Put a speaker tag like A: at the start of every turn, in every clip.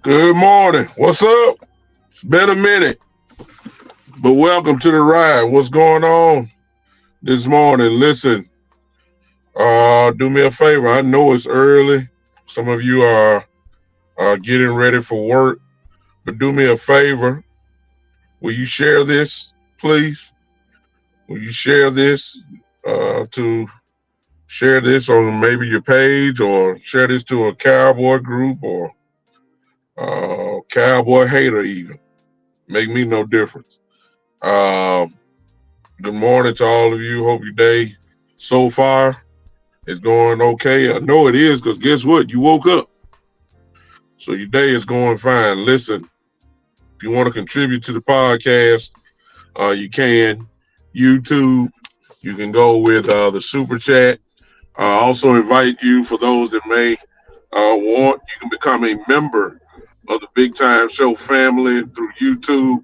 A: Good morning. What's up? It's been a minute, but welcome to the ride. What's going on this morning? Listen, do me a favor. I know it's early. Some of you are getting ready for work, but do me a favor. Will you share this, please? Will you share this to share this on maybe your page, or share this to a cowboy group, or cowboy hater even? Make me no difference. Good morning to all of you. Hope your day so far is going okay. I know it is, because guess what? You woke up. So your day is going fine. Listen, if you want to contribute to the podcast, you can. YouTube, you can go with the super chat. I also invite you, for those that may want, you can become a member of the Big Time Show family through YouTube.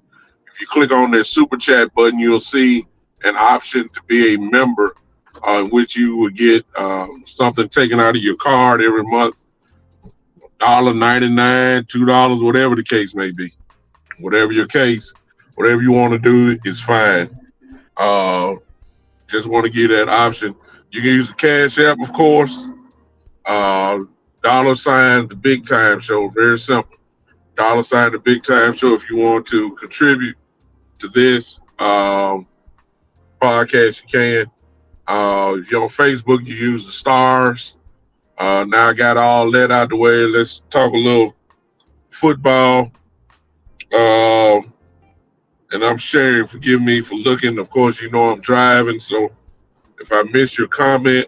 A: If you click on that super chat button, you'll see an option to be a member, in which you would get something taken out of your card every month, $1.99, $2, whatever the case may be. Whatever your case, whatever you want to do is fine. Just want to give that option. You can use the Cash App, of course. $, the Big Time Show. Very simple. $, the Big Time Show. If you want to contribute to this podcast, you can. If you're on Facebook, you use the stars. Now I got all that out the way. Let's talk a little football. And I'm sharing. Forgive me for looking. Of course, you know I'm driving, so if I miss your comment,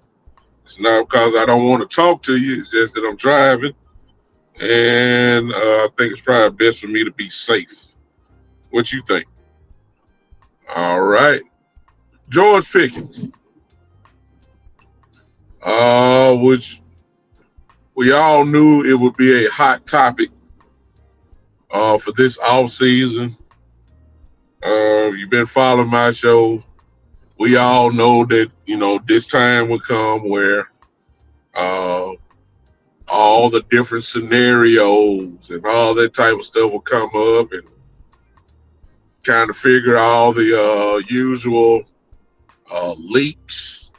A: it's not because I don't want to talk to you. It's just that I'm driving, and I think it's probably best for me to be safe. What you think? All right. George Pickens, which we all knew it would be a hot topic for this off season. You've been following my show. We all know that, this time will come where all the different scenarios and all that type of stuff will come up, and kind of figure all the usual leaks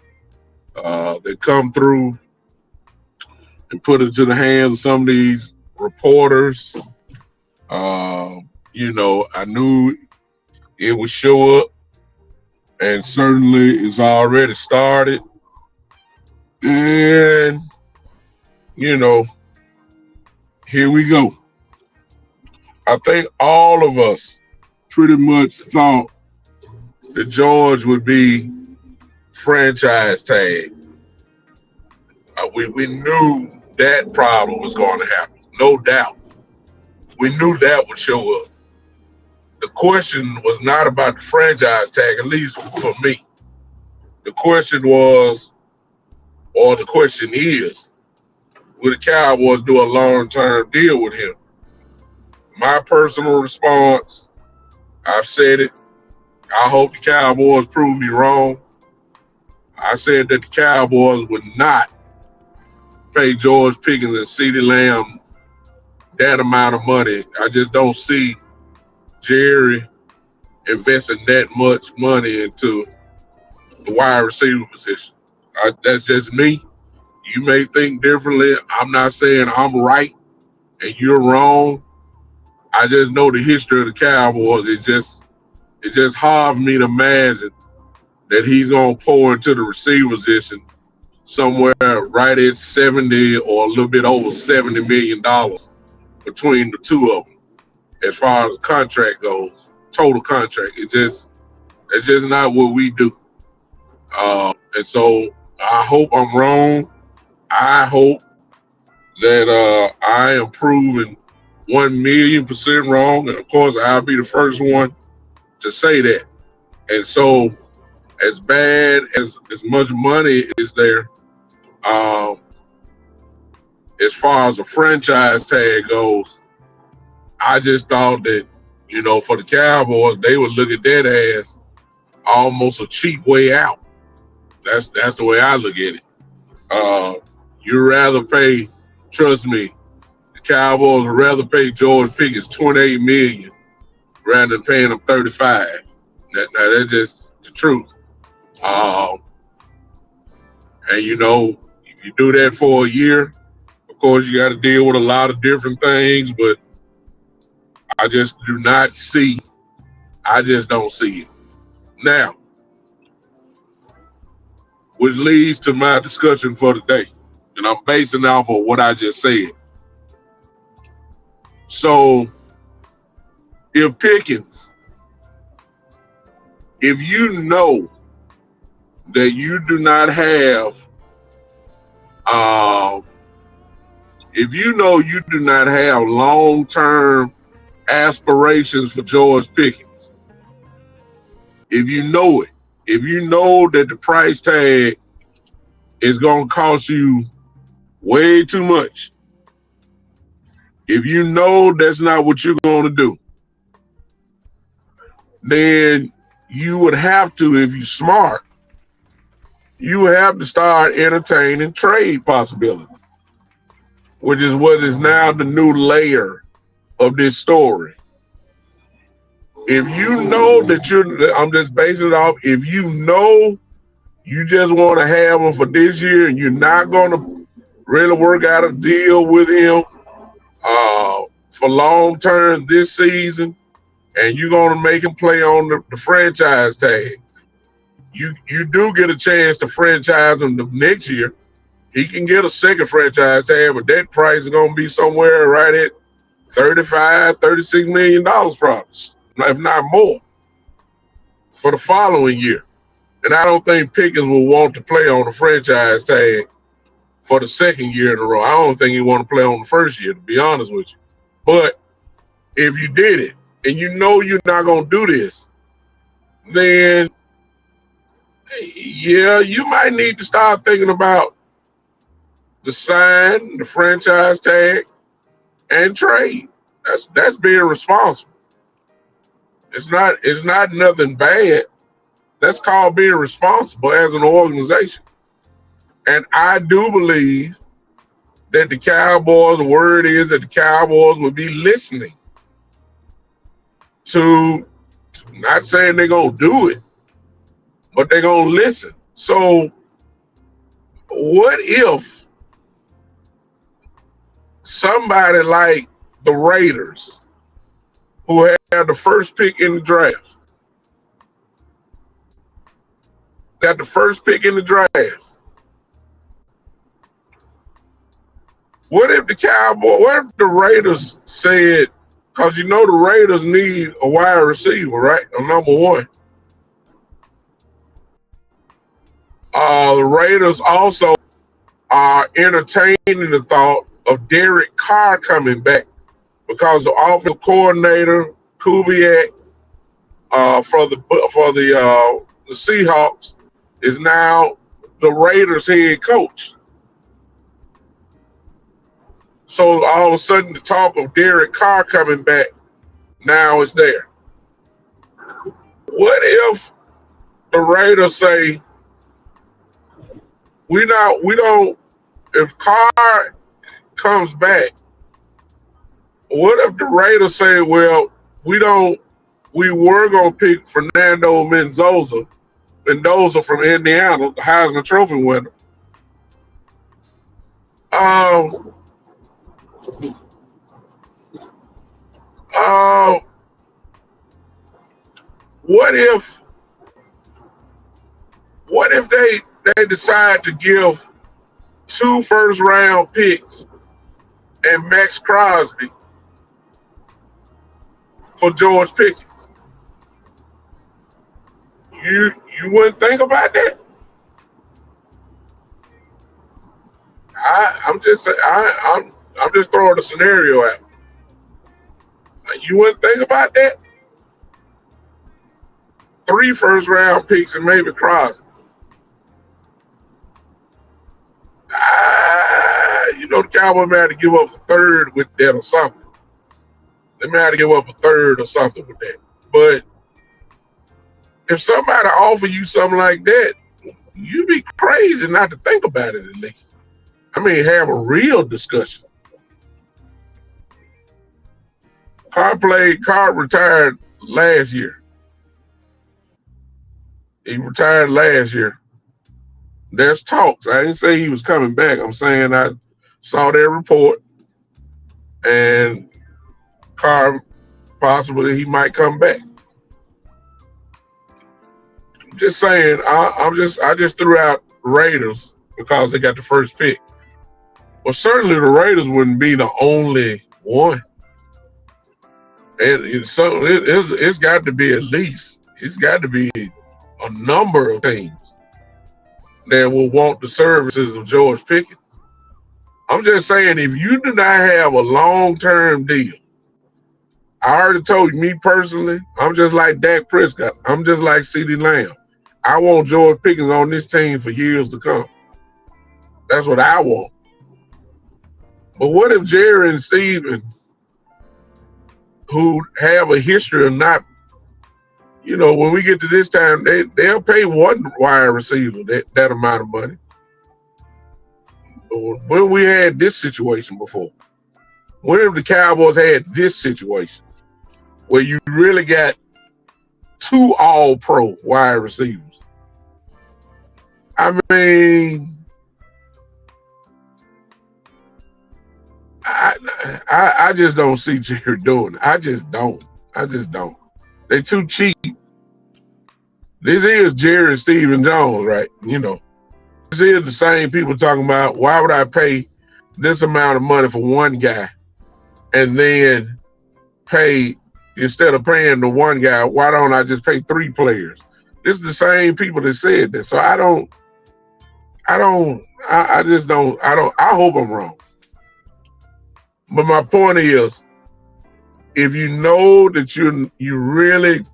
A: that come through and put it to the hands of some of these reporters. I knew it would show up, and certainly it's already started. And, here we go. I think all of us pretty much thought that George would be franchise tag. We knew that problem was going to happen, no doubt. We knew that would show up. The question was not about the franchise tag, at least for me. The question was, or the question is, will the Cowboys do a long-term deal with him? My personal response, I've said it, I hope the Cowboys prove me wrong. I said that the Cowboys would not pay George Pickens and CeeDee Lamb that amount of money. I just don't see Jerry investing that much money into the wide receiver position. That's just me. You may think differently. I'm not saying I'm right and you're wrong. I just know the history of the Cowboys. It's just hard for me to imagine that he's gonna pour into the receiver position somewhere right at 70 or a little bit over $70 million between the two of them. As far as the contract goes, total contract, it's just not what we do. And so I hope I'm wrong. I hope that I am proven 1,000,000% wrong, and of course I'll be the first one to say that. And so, as bad as much money is there, as far as a franchise tag goes, I just thought that, for the Cowboys, they would look at that as almost a cheap way out. That's the way I look at it. You'd rather pay, trust me, the Cowboys would rather pay George Pickens $28 million rather than paying him $35. That's just the truth. And if you do that for a year, of course you got to deal with a lot of different things, but I just do not see. I just don't see it. Now, which leads to my discussion for today, and I'm basing it off of what I just said. So, if Pickens, if you know that you do not have, long-term aspirations for George Pickens, if you know it, if you know that the price tag is going to cost you way too much, If you know that's not what you're going to do, then you would have to, if you're smart, you would have to start entertaining trade possibilities, which is what is now the new layer of this story. If you know that I'm just basing it off, if you know you just want to have him for this year and you're not going to really work out a deal with him for long term this season, and you're going to make him play on the franchise tag, you do get a chance to franchise him the next year. He can get a second franchise tag, but that price is going to be somewhere right at $35-36 million probably, if not more, for the following year. And I don't think Pickens will want to play on the franchise tag for the second year in a row. I don't think he want to play on the first year, to be honest with you. But if you did it and you know you're not going to do this, then yeah, you might need to start thinking about the sign, the franchise tag, and trade. That's being responsible. It's not nothing bad. That's called being responsible as an organization. And I do believe that the Cowboys, the word is that the Cowboys will be listening to, not saying they're going to do it, but they're going to listen. So what if somebody like the Raiders, who had the first pick in the draft, got the first pick in the draft, what if the Raiders said, because you know the Raiders need a wide receiver, right? A number one. The Raiders also are entertaining the thought of Derek Carr coming back because the offensive coordinator, Kubiak, for the Seahawks, is now the Raiders head coach. So all of a sudden, the talk of Derek Carr coming back now is there. What if the Raiders say, if Carr comes back, what if the Raiders say, well, we were going to pick Fernando Mendoza from Indiana, the Heisman Trophy winner. What if they decide to give 2 first-round picks and Max Crosby for George Pickens? You wouldn't think about that? I'm just throwing a scenario out. You wouldn't think about that? 3 first-round picks and maybe Crosby. The Cowboys may have to give up a third with that or something. They may have to give up a third or something with that. But if somebody offer you something like that, you'd be crazy not to think about it at least. I mean, have a real discussion. Carr retired last year. He retired last year. There's talks. I didn't say he was coming back. I'm saying I saw that report, and Carr, possibly he might come back. I'm just saying, I just threw out Raiders because they got the first pick. Well, certainly the Raiders wouldn't be the only one. And it's got to be it's got to be a number of teams that will want the services of George Pickens. I'm just saying, if you do not have a long-term deal, I already told you, me personally, I'm just like Dak Prescott. I'm just like CeeDee Lamb. I want George Pickens on this team for years to come. That's what I want. But what if Jerry and Steven, who have a history of not, when we get to this time, they'll pay one wide receiver that amount of money. When we had this situation before, when if the Cowboys had this situation where you really got 2 all-pro wide receivers? I mean, I just don't see Jerry doing it. I just don't. They're too cheap. This is Jerry and Stephen Jones, right? This is the same people talking about, why would I pay this amount of money for one guy and then instead of paying the one guy, why don't I just pay 3 players? This is the same people that said this. So I hope I'm wrong. But my point is, if you know that you really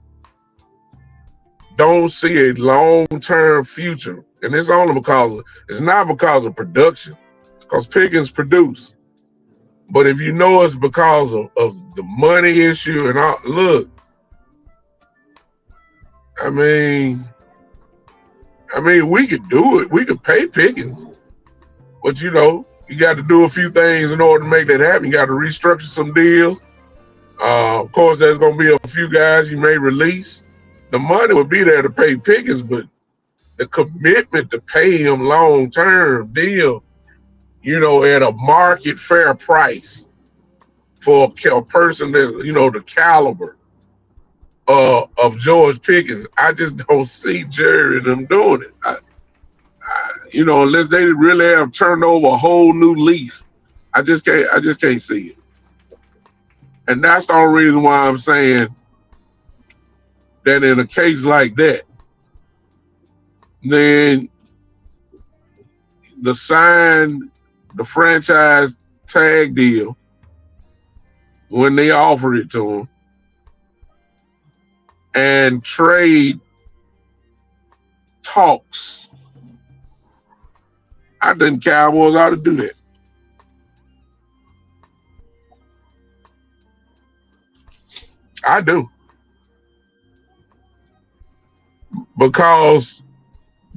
A: don't see a long-term future, and it's not because of production, because Pickens produce. But if you know it's because of the money issue and all, look, I mean, we could do it. We could pay Pickens, but you got to do a few things in order to make that happen. You got to restructure some deals. Of course, there's going to be a few guys you may release. The money would be there to pay Pickens, but the commitment to pay him long-term deal, at a market fair price for a person that, the caliber of George Pickens, I just don't see Jerry and them doing it. Unless they really have turned over a whole new leaf, I just can't see it. And that's the only reason why I'm saying that in a case like that, then the franchise tag deal, when they offered it to him, and trade talks, I think Cowboys ought to do that. I do. Because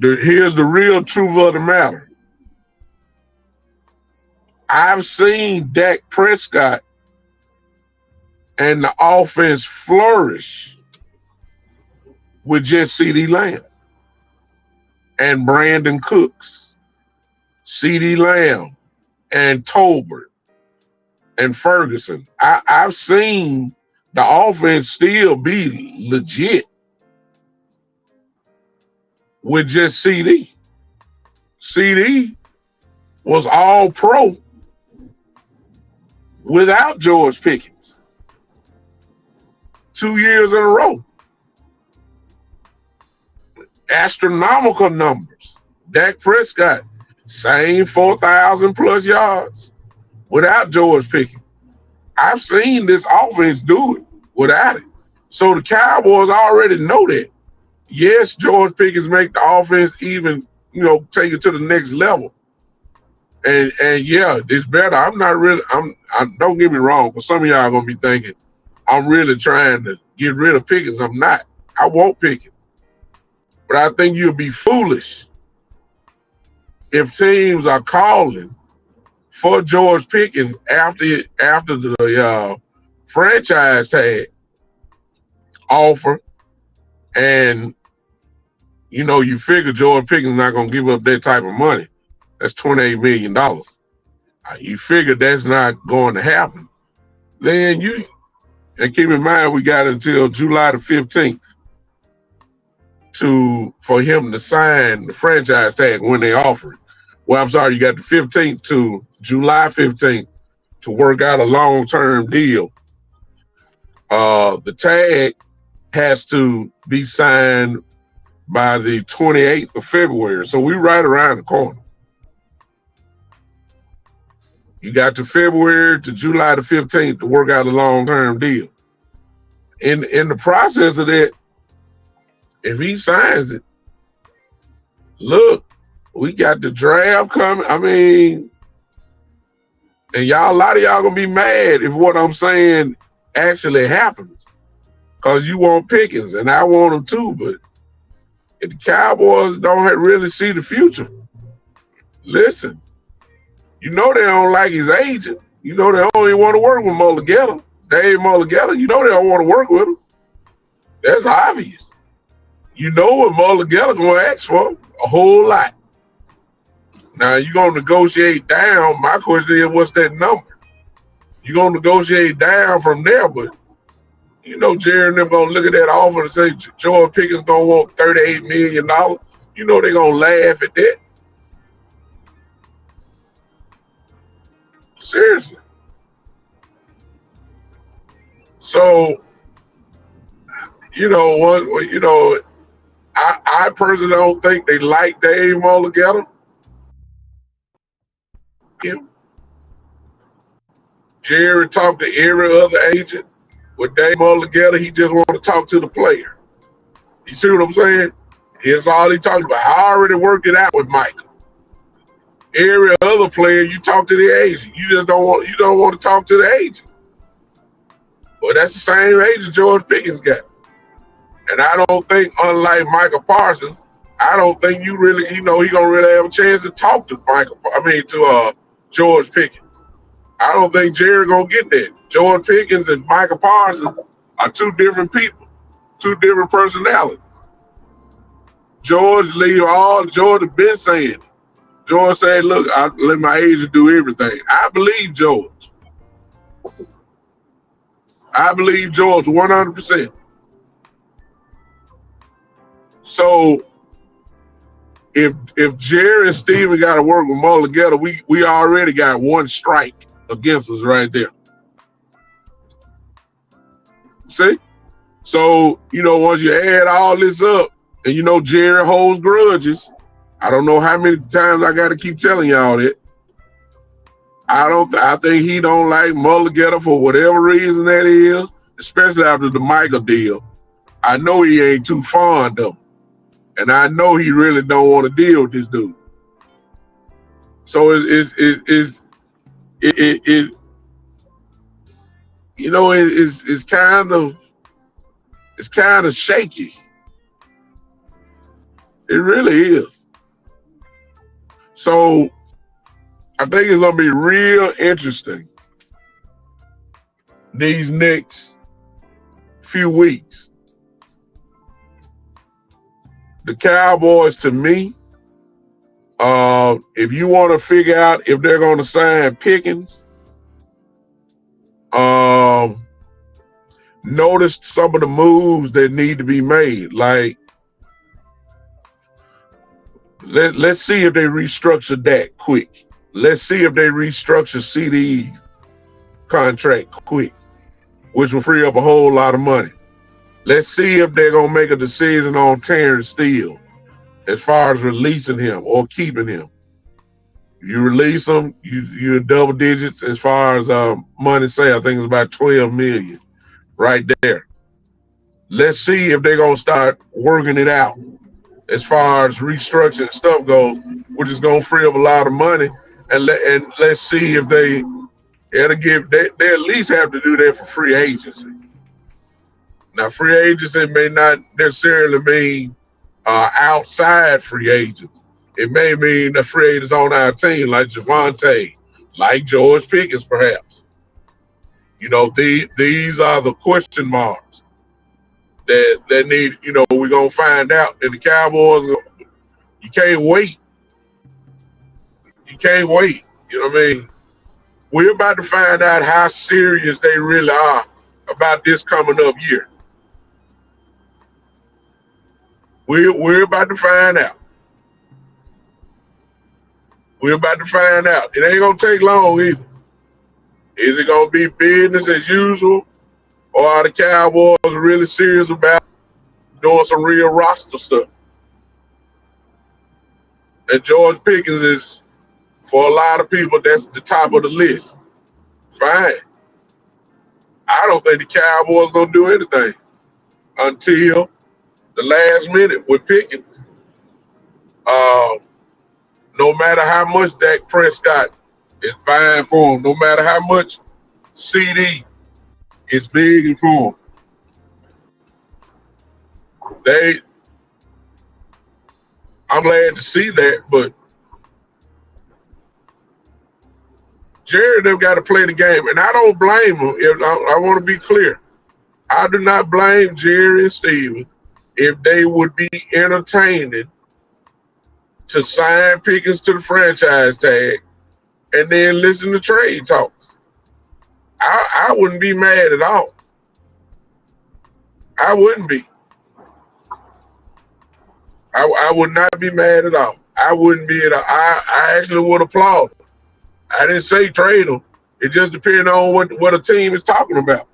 A: here's the real truth of the matter. I've seen Dak Prescott and the offense flourish with just CeeDee Lamb and Brandon Cooks, CeeDee Lamb and Tolbert and Ferguson. I've seen the offense still be legit with just CeeDee. CeeDee was all pro without George Pickens 2 years in a row. Astronomical numbers. Dak Prescott, same 4,000 plus yards without George Pickens. I've seen this offense do it without it. So the Cowboys already know that. Yes, George Pickens make the offense even, take it to the next level. And yeah, it's better. Don't get me wrong, because some of y'all are gonna be thinking I'm really trying to get rid of Pickens. I'm not. I won't Pickens. But I think you'll be foolish if teams are calling for George Pickens after the franchise tag offer, and you figure George Pickens not gonna give up that type of money. That's $28 million. You figure that's not going to happen. Then and keep in mind we got until July the 15th for him to sign the franchise tag when they offer it. Well, I'm sorry, you got the 15th to July 15th to work out a long-term deal. The tag has to be signed by the 28th of February. So we're right around the corner. You got to February to July the 15th to work out a long-term deal. In the process of that, if he signs it, look, we got the draft coming. I mean, And y'all, a lot of y'all gonna be mad if what I'm saying actually happens. Cause you want Pickens and I want him too, but if the Cowboys don't really see the future, listen, you know they don't like his agent. You know they don't even want to work with Mulligetta. Dave Mulligetta, you know they don't want to work with him. That's obvious. You know what Mulligetta gonna ask for? A whole lot. Now you gonna negotiate down. My question is, what's that number? You gonna negotiate down from there, but you know Jerry and them gonna look at that offer and say George Pickens gonna want $38 million. You know they gonna laugh at that. Seriously. So, you know what? You know, I personally don't think they like Dave Mulligetta. Jerry talked to every other agent. With Dave Mulligetta, he just want to talk to the player. You see what I'm saying? Here's all he talked about. I already worked it out with Michael. Every other player, you talk to the agent. You just don't want to talk to the agent. Well, that's the same agent George Pickens got. And I don't think, unlike Michael Parsons, I don't think he gonna really have a chance to talk to George Pickens. I don't think Jerry gonna get that. George Pickens and Michael Parsons are two different people, two different personalities. George has been saying. George said, look, I let my agent do everything. I believe George. I believe George 100%. So if Jerry and Steven got to work with Mulligetta, we already got one strike against us right there. See? So, once you add all this up, and Jerry holds grudges, I don't know how many times I got to keep telling y'all that. I think he don't like Mulligetta for whatever reason that is, especially after the Michael deal. I know he ain't too fond of him. And I know he really don't want to deal with this dude. So it's kind of shaky. It really is. So I think it's gonna be real interesting these next few weeks. The Cowboys, to me, if you want to figure out if they're going to sign Pickens, notice some of the moves that need to be made. Like, let's see if they restructure that quick. Let's see if they restructure CD contract quick, which will free up a whole lot of money. Let's see if they're going to make a decision on Terrence Steele as far as releasing him or keeping him. You release him, you're double digits as far as money say. I think it's about $12 million right there. Let's see if they're going to start working it out as far as restructuring stuff goes, which is going to free up a lot of money. And let's see if they at least have to do that for free agency. Now, free agency may not necessarily mean outside free agents. It may mean the free agents on our team, like Javonte, like George Pickens, perhaps. These are the question marks that need, we're going to find out. And the Cowboys, you can't wait. You can't wait. You know what I mean? We're about to find out how serious they really are about this coming up year. We're about to find out. We're about to find out. It ain't gonna take long either. Is it gonna be business as usual, or are the Cowboys really serious about doing some real roster stuff? And George Pickens is, for a lot of people, that's the top of the list. Fine. I don't think the Cowboys gonna do anything until the last minute with Pickens. No matter how much Dak Prescott It's fine for them. No matter how much CD, it's big and for them. I'm glad to see that, but Jerry them got to play the game, and I don't blame them. I want to be clear. I do not blame Jerry and Steven if they would be entertaining to sign Pickens to the franchise tag and then listen to trade talks. I wouldn't be mad at all. I wouldn't be. I would not be mad at all. I wouldn't be at all. I actually would applaud. I didn't say trade them. It just depends on what a team is talking about.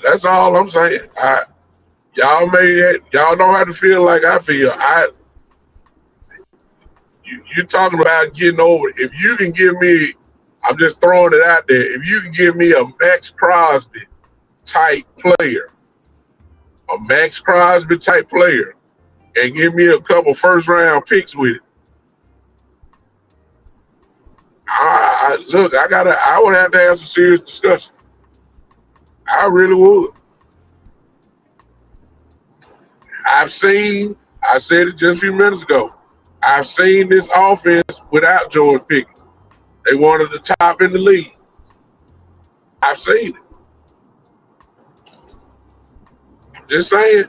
A: That's all I'm saying. Y'all don't have to feel like I feel. You're talking about getting over. If you can give me, I'm just throwing it out there. If you can give me a Max Crosby type player, and give me a couple first round picks with it, I would have to have some serious discussion. I really would. I said it just a few minutes ago, I've seen this offense without George Pickens. They one of the top in the league. I've seen it. I'm just saying.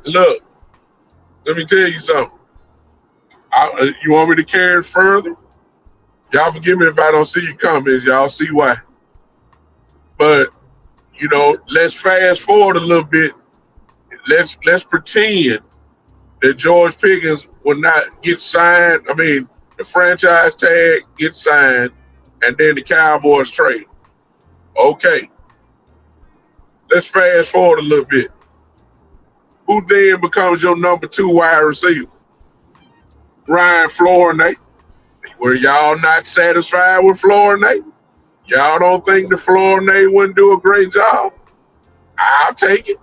A: Look, let me tell you something. You want me to carry it further? Y'all forgive me if I don't see your comments. Y'all see why. But, let's fast forward a little bit. Let's pretend that George Pickens will not get signed. I mean, the franchise tag gets signed, and then the Cowboys trade. Okay. Let's fast forward a little bit. Who then becomes your number 2 wide receiver? Ryan Flournoy. Were y'all not satisfied with Flournoy? Y'all don't think the Flournoy wouldn't do a great job? I'll take it.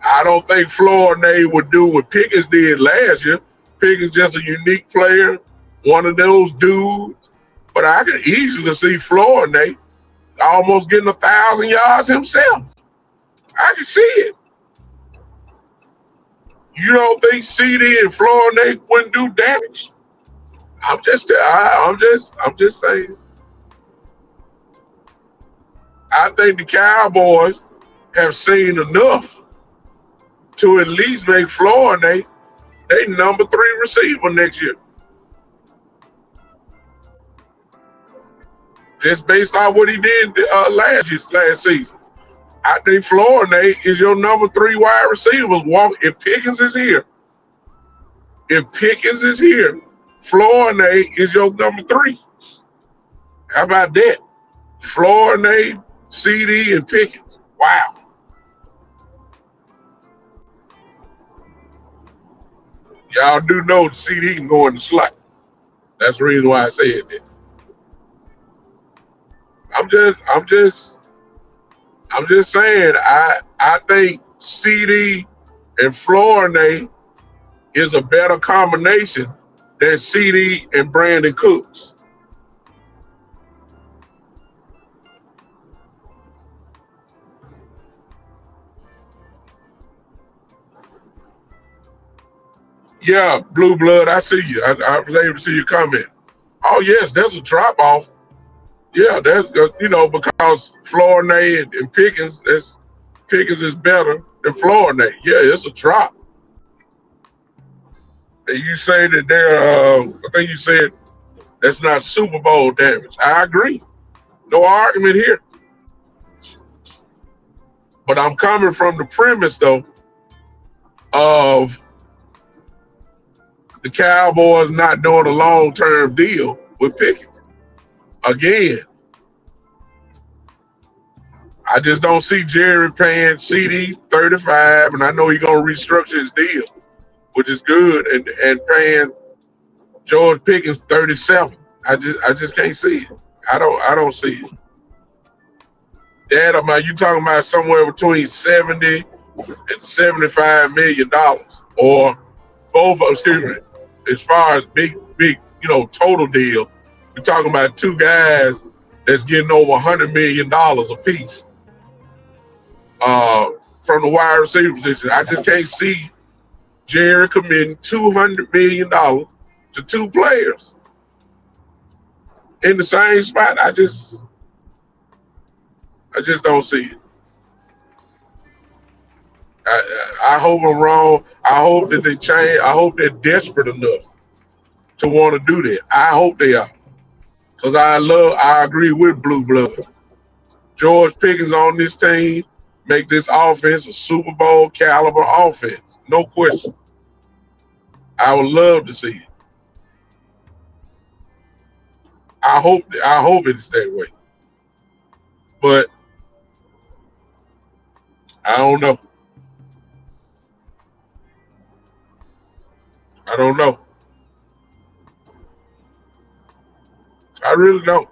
A: I don't think Flournoy would do what Pickens did last year. Pickens just a unique player, one of those dudes. But I could easily see Flournoy almost getting 1,000 yards himself. I can see it. You don't think CD and Flournoy wouldn't do damage? I'm just saying. I think the Cowboys have seen enough to at least make Flournoy their number 3 receiver next year. Just based on what he did last season. I think Flournoy is your number 3 wide receiver. If Pickens is here, Flournoy is your number 3. How about that? Flournoy, CD, and Pickens. Wow. Y'all do know the CD can go in the slot. That's the reason why I said that. I'm just saying, I think CD and Flournoy is a better combination than CD and Brandon Cooks. Yeah, Blue Blood, I see you. I was able to see your comment. Oh, yes, there's a drop-off. Yeah, that's because Flournoy and Pickens, Pickens is better than Flournoy. Yeah, it's a drop. And you say that I think you said that's not Super Bowl damage. I agree. No argument here. But I'm coming from the premise, though, of the Cowboys not doing a long-term deal with Pickens. Again, I just don't see Jerry paying CD 35, and I know he's gonna restructure his deal, which is good, and paying George Pickens 37. I just can't see it. I don't see it. Dad, you talking about somewhere between 70 and $75 million, or both, excuse me, as far as big, total deal, we're talking about two guys that's getting over $100 million a piece from the wide receiver position. I just can't see Jerry committing $200 million to two players in the same spot. I just don't see it. I hope I'm wrong. I hope that they change. I hope they're desperate enough to want to do that. I hope they are. Because I agree with Blue Blood. George Pickens on this team make this offense a Super Bowl caliber offense. No question. I would love to see it. I hope it's that way. But I don't know. I don't know. I really don't.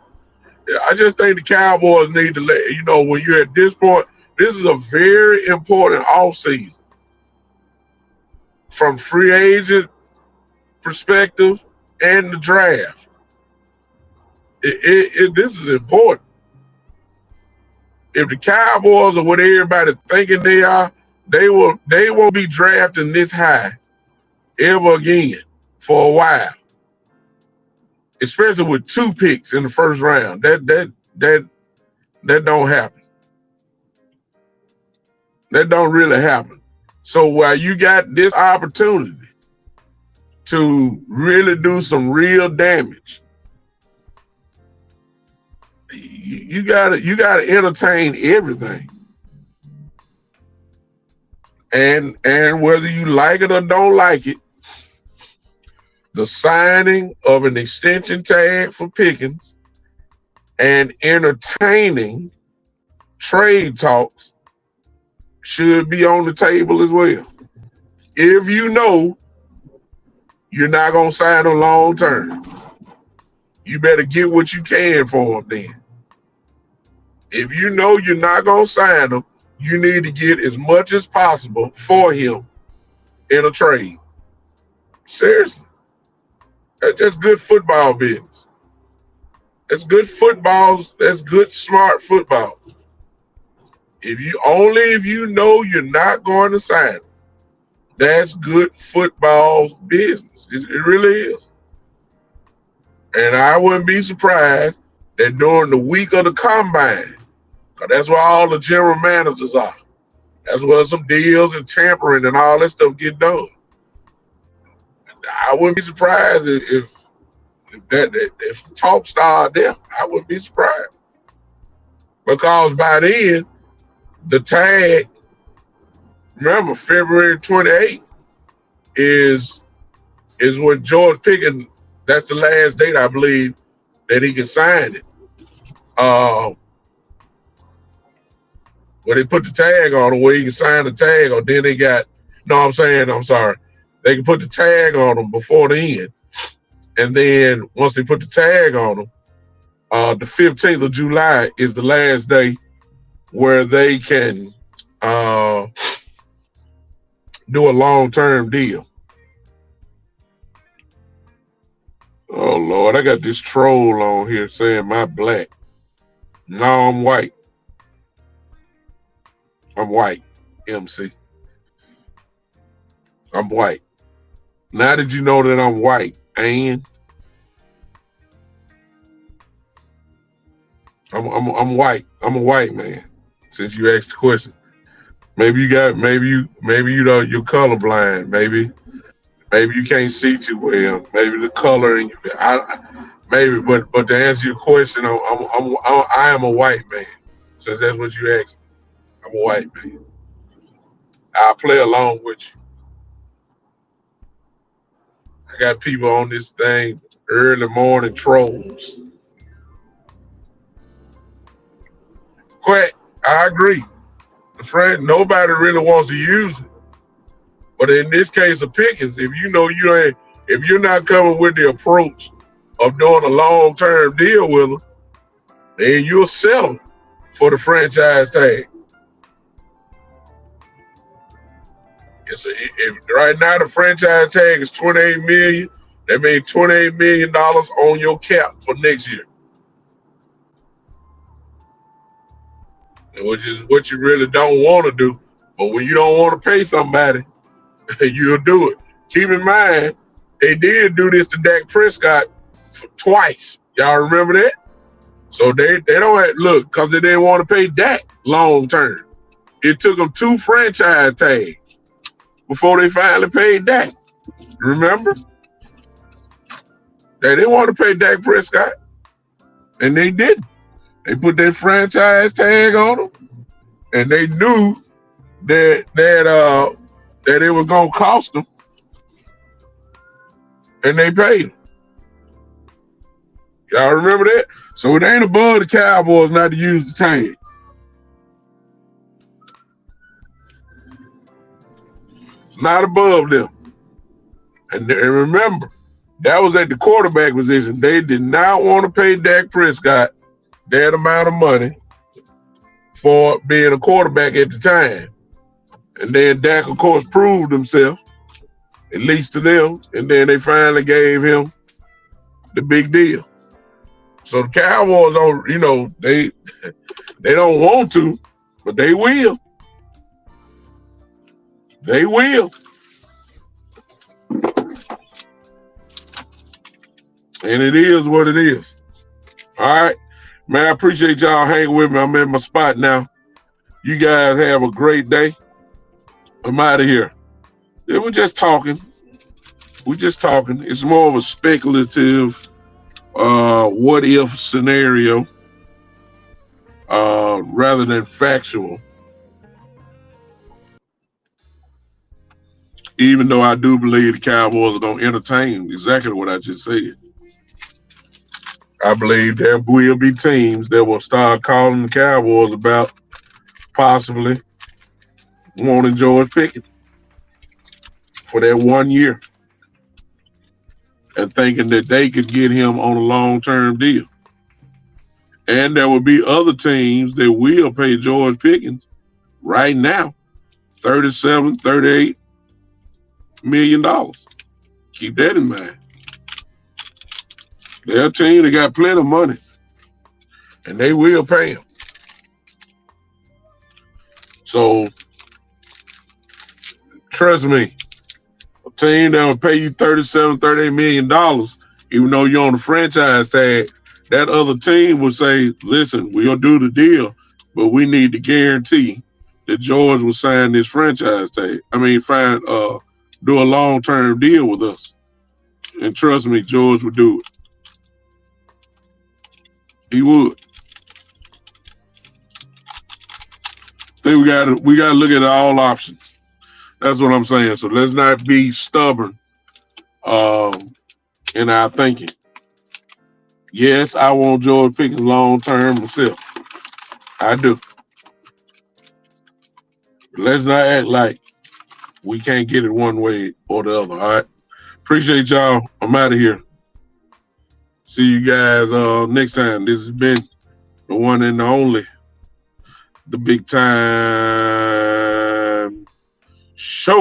A: I just think the Cowboys need to let when you're at this point. This is a very important offseason from free agent perspective and the draft. This is important. If the Cowboys are what everybody thinking they are, they won't be drafting this high ever again for a while. Especially with 2 picks in the first round. That don't happen. That don't really happen. So while you got this opportunity to really do some real damage, you gotta entertain everything. And whether you like it or don't like it, the signing of an extension tag for Pickens and entertaining trade talks should be on the table as well. If you know you're not going to sign him long term, you better get what you can for him then. If you know you're not going to sign him, you need to get as much as possible for him in a trade. Seriously. That's just good football business. That's good football. That's good, smart football. If you know you're not going to sign him, that's good football business. It really is. And I wouldn't be surprised that during the week of the combine, because that's where all the general managers are. That's where some deals and tampering and all that stuff get done. I wouldn't be surprised if talk started there. I wouldn't be surprised. Because by then, the tag, remember, February 28th is when George Pickens, that's the last date, I believe, that he can sign it. When they put the tag on him, where he can sign the tag, or then I'm sorry. They can put the tag on him before the end. And then once they put the tag on him, the 15th of July is the last day where they can do a long-term deal. Oh, Lord, I got this troll on here saying my black. No, I'm white. I'm white, MC. I'm white. Now that you know that I'm white, and I'm white. I'm a white man. Since you asked the question, maybe you're you're colorblind. Maybe you can't see too well. Maybe the color in you. But to answer your question, I am a white man. Since that's what you asked me, I'm a white man. I'll play along with you. I got people on this thing, early morning trolls. Quack, I agree. Friend, nobody really wants to use it. But in this case of Pickens, if you know if you're not coming with the approach of doing a long-term deal with them, then you'll settle for the franchise tag. If right now the franchise tag is $28 million, that means $28 million on your cap for next year, which is what you really don't want to do. But when you don't want to pay somebody, you'll do it. Keep in mind, they did do this to Dak Prescott twice. Y'all remember that? So they don't have, look, because they didn't want to pay Dak long term. It took them 2 franchise tags before they finally paid Dak. Remember? They didn't want to pay Dak Prescott, and they didn't. They put their franchise tag on him, and they knew that it was gonna cost them, and they paid him. Y'all remember that? So it ain't above the Cowboys not to use the tag. It's not above them. And remember, that was at the quarterback position. They did not want to pay Dak Prescott that amount of money for being a quarterback at the time. And then Dak, of course, proved himself, at least to them. And then they finally gave him the big deal. So the Cowboys don't, they don't want to, but they will. They will. And it is what it is. All right. Man, I appreciate y'all hanging with me. I'm in my spot now. You guys have a great day. I'm out of here. Yeah, we're just talking. It's more of a speculative what if scenario rather than factual. Even though I do believe the Cowboys are going to entertain exactly what I just said. I believe there will be teams that will start calling the Cowboys about possibly wanting George Pickens for that 1 year and thinking that they could get him on a long-term deal. And there will be other teams that will pay George Pickens right now $37, $38 million. Keep that in mind. They're a team that got plenty of money, and they will pay him. So, trust me, a team that will pay you $37, $38 million, even though you're on the franchise tag, that other team will say, listen, we'll do the deal, but we need to guarantee that George will sign this franchise tag. Do a long-term deal with us. And trust me, George would do it. He would. I think we gotta look at all options. That's what I'm saying. So let's not be stubborn in our thinking. Yes, I want George Pickens long term myself. I do. But let's not act like we can't get it one way or the other. All right. Appreciate y'all. I'm out of here. See you guys next time. This has been the one and the only, the Big Time Show.